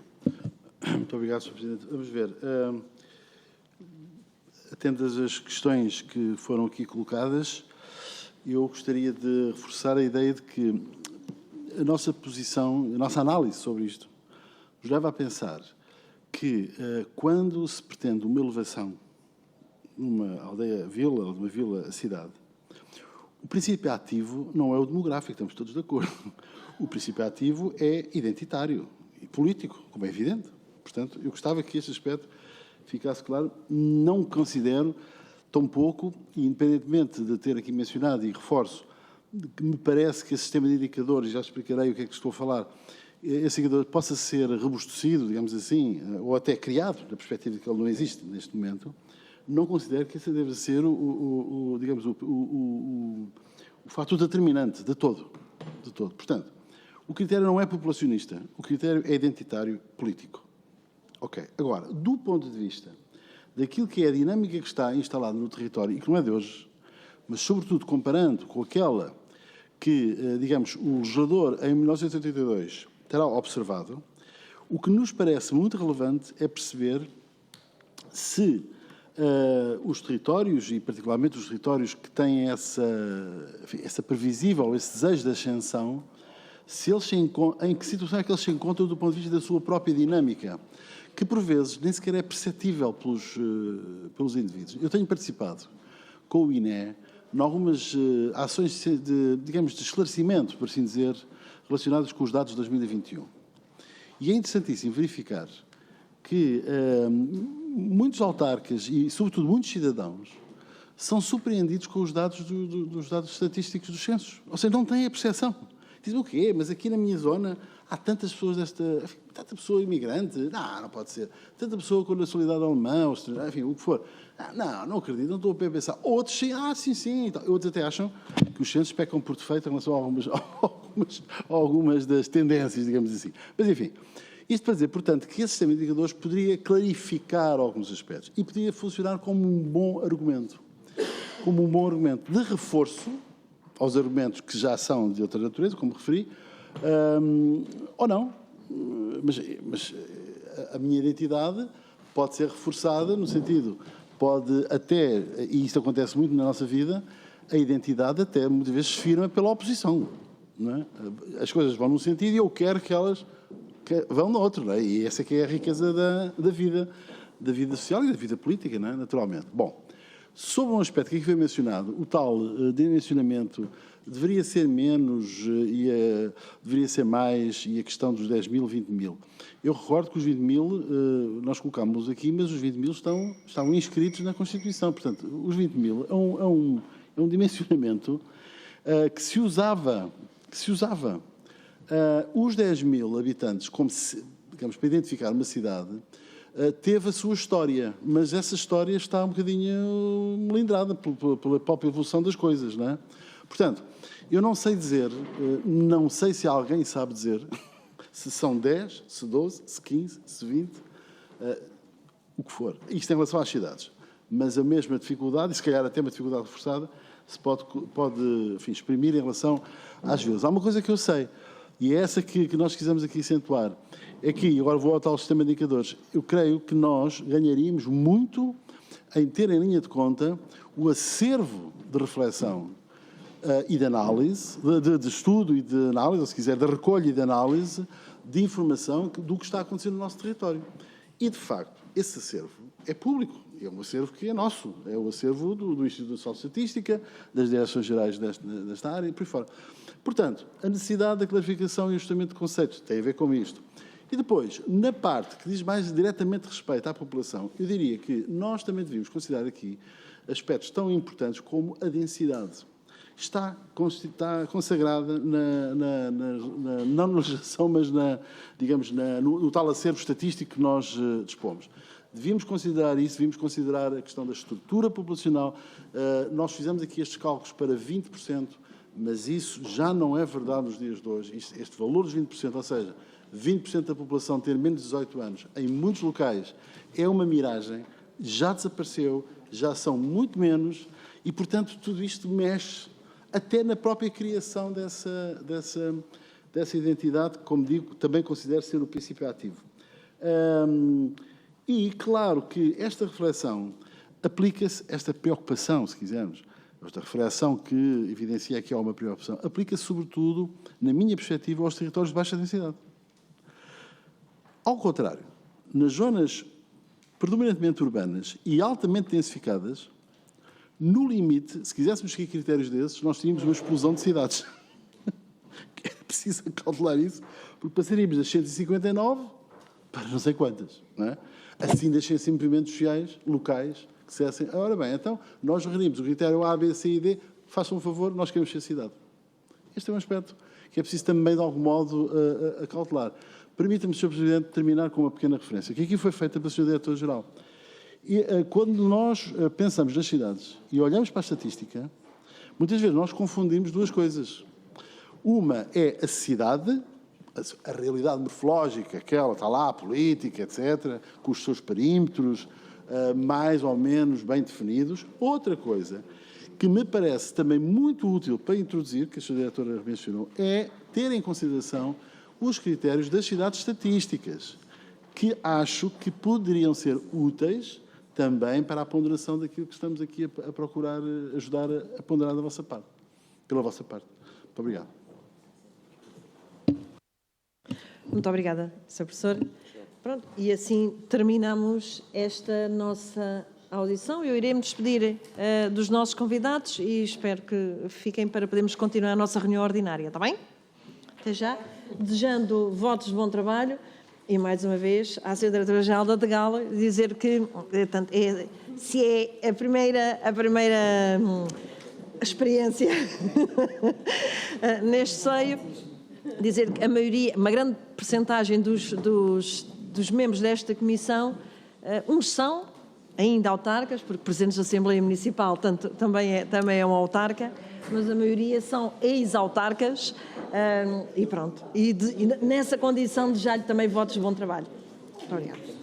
Muito obrigado, Sr. Presidente. Vamos ver. Atentas às questões que foram aqui colocadas, eu gostaria de reforçar a ideia de que a nossa posição, a nossa análise sobre isto, nos leva a pensar que quando se pretende uma elevação numa aldeia-vila ou de uma vila-cidade, o princípio ativo não é o demográfico, estamos todos de acordo. O princípio ativo é identitário e político, como é evidente. Portanto, eu gostava que este aspecto ficasse claro. Não considero, tampouco, e independentemente de ter aqui mencionado, e reforço, que me parece que esse sistema de indicadores, já explicarei o que é que estou a falar, esse indicador possa ser robustecido, digamos assim, ou até criado, na perspectiva de que ele não existe neste momento, não considero que esse deve ser o fator determinante de todo. Portanto, o critério não é populacionista, o critério é identitário político. Ok. Agora, do ponto de vista daquilo que é a dinâmica que está instalada no território, e que não é de hoje, mas sobretudo comparando com aquela que, digamos, o legislador em 1982 terá observado, o que nos parece muito relevante é perceber se os territórios, e particularmente os territórios que têm essa previsível, esse desejo de ascensão, em que situação é que eles se encontram do ponto de vista da sua própria dinâmica, que por vezes nem sequer é perceptível pelos indivíduos. Eu tenho participado com o INE em algumas ações digamos, de esclarecimento, por assim dizer, relacionadas com os dados de 2021. E é interessantíssimo verificar que muitos autarcas e, sobretudo, muitos cidadãos são surpreendidos com os dados dos dados estatísticos dos censos. Ou seja, não têm a percepção. Dizem o quê? Mas aqui na minha zona há tantas pessoas tanta pessoa imigrante. Não pode ser. Tanta pessoa com nacionalidade alemã, enfim, o que for. Não acredito, não estou a pensar. Outros sim, sim. Então, outros até acham que os censos pecam por defeito em relação a algumas das tendências, digamos assim. Mas, enfim, isto para dizer, portanto, que esse sistema de indicadores poderia clarificar alguns aspectos e poderia funcionar como um bom argumento. Como um bom argumento de reforço aos argumentos que já são de outra natureza, como referi, ou não. Mas a minha identidade pode ser reforçada no sentido, pode até, e isto acontece muito na nossa vida, a identidade até muitas vezes se firma pela oposição. Não é? As coisas vão num sentido e eu quero que elas vão no outro. Não é? E essa que é a riqueza da vida social e da vida política, não é? Naturalmente. Bom, sobre um aspecto que aqui foi mencionado, o tal dimensionamento deveria ser menos deveria ser mais, e a questão dos 10 mil, 20 mil. Eu recordo que os 20 mil, nós colocámos-los aqui, mas os 20 mil estão inscritos na Constituição. Portanto, os 20 mil é um dimensionamento que se usava os 10 mil habitantes, como digamos, para identificar uma cidade, teve a sua história, mas essa história está um bocadinho melindrada pela própria evolução das coisas, não é? Portanto, eu não sei dizer, não sei se alguém sabe dizer se são 10, se 12, se 15, se 20, o que for. Isto em relação às cidades. Mas a mesma dificuldade, e se calhar até uma dificuldade reforçada, se pode enfim, exprimir em relação às vilas. Há uma coisa que eu sei, e é essa que nós quisemos aqui acentuar, é que, agora vou ao tal sistema de indicadores, eu creio que nós ganharíamos muito em ter em linha de conta o acervo de reflexão e de análise, de estudo e de análise, ou se quiser, de recolha e de análise de informação do que está a acontecer no nosso território. E, de facto, esse acervo é público, é um acervo que é nosso, é o acervo do Instituto Nacional de Estatística, das direções gerais desta área e por aí fora. Portanto, a necessidade da clarificação e ajustamento de conceitos tem a ver com isto. E depois, na parte que diz mais diretamente respeito à população, eu diria que nós também devíamos considerar aqui aspectos tão importantes como a densidade. Está consagrada não na legislação, mas no tal acervo estatístico que nós dispomos. Devíamos considerar isso, devíamos considerar a questão da estrutura populacional. Nós fizemos aqui estes cálculos para 20%, mas isso já não é verdade nos dias de hoje. Este valor dos 20%, ou seja, 20% da população ter menos de 18 anos, em muitos locais, é uma miragem, já desapareceu, já são muito menos, e, portanto, tudo isto mexe até na própria criação dessa identidade, que, como digo, também considero ser o princípio ativo. E, claro, que esta reflexão aplica-se, esta preocupação, se quisermos, esta reflexão que evidencia que há uma preocupação, aplica-se, sobretudo, na minha perspectiva, aos territórios de baixa densidade. Ao contrário, nas zonas predominantemente urbanas e altamente densificadas, no limite, se quiséssemos seguir critérios desses, nós tínhamos uma explosão de cidades. É preciso calcular isso, porque passaríamos das 159 para não sei quantas, não é? Assim deixem-se movimentos sociais, locais, que dissessem, ora bem, então, nós reunimos o critério A, B, C e D, façam um favor, nós queremos ser cidade. Este é um aspecto que é preciso também, de algum modo, a cautelar. Permita-me, Sr. Presidente, terminar com uma pequena referência, que aqui foi feita pelo Sr. Diretor-Geral. E quando nós pensamos nas cidades e olhamos para a estatística, muitas vezes nós confundimos duas coisas. Uma é a cidade, a realidade morfológica, aquela está lá, política, etc., com os seus perímetros mais ou menos bem definidos. Outra coisa que me parece também muito útil para introduzir, que a Sra. Diretora mencionou, é ter em consideração os critérios das cidades estatísticas, que acho que poderiam ser úteis também para a ponderação daquilo que estamos aqui a procurar ajudar a ponderar da vossa parte, pela vossa parte. Muito obrigado. Muito obrigada, Sr. Professor. Pronto, e assim terminamos esta nossa à audição. Eu irei me despedir dos nossos convidados e espero que fiquem para podermos continuar a nossa reunião ordinária, está bem? Até já. Desejando votos de bom trabalho e, mais uma vez, à Sra. Diretora-Geral da DGAL, dizer que, se é a primeira experiência neste seio, dizer que a maioria, uma grande percentagem dos membros desta comissão, uns são ainda autarcas, porque presidentes da Assembleia Municipal também é uma autarca, mas a maioria são ex-autarcas e pronto. E nessa condição desejo-lhe também votos de bom trabalho. Muito obrigada.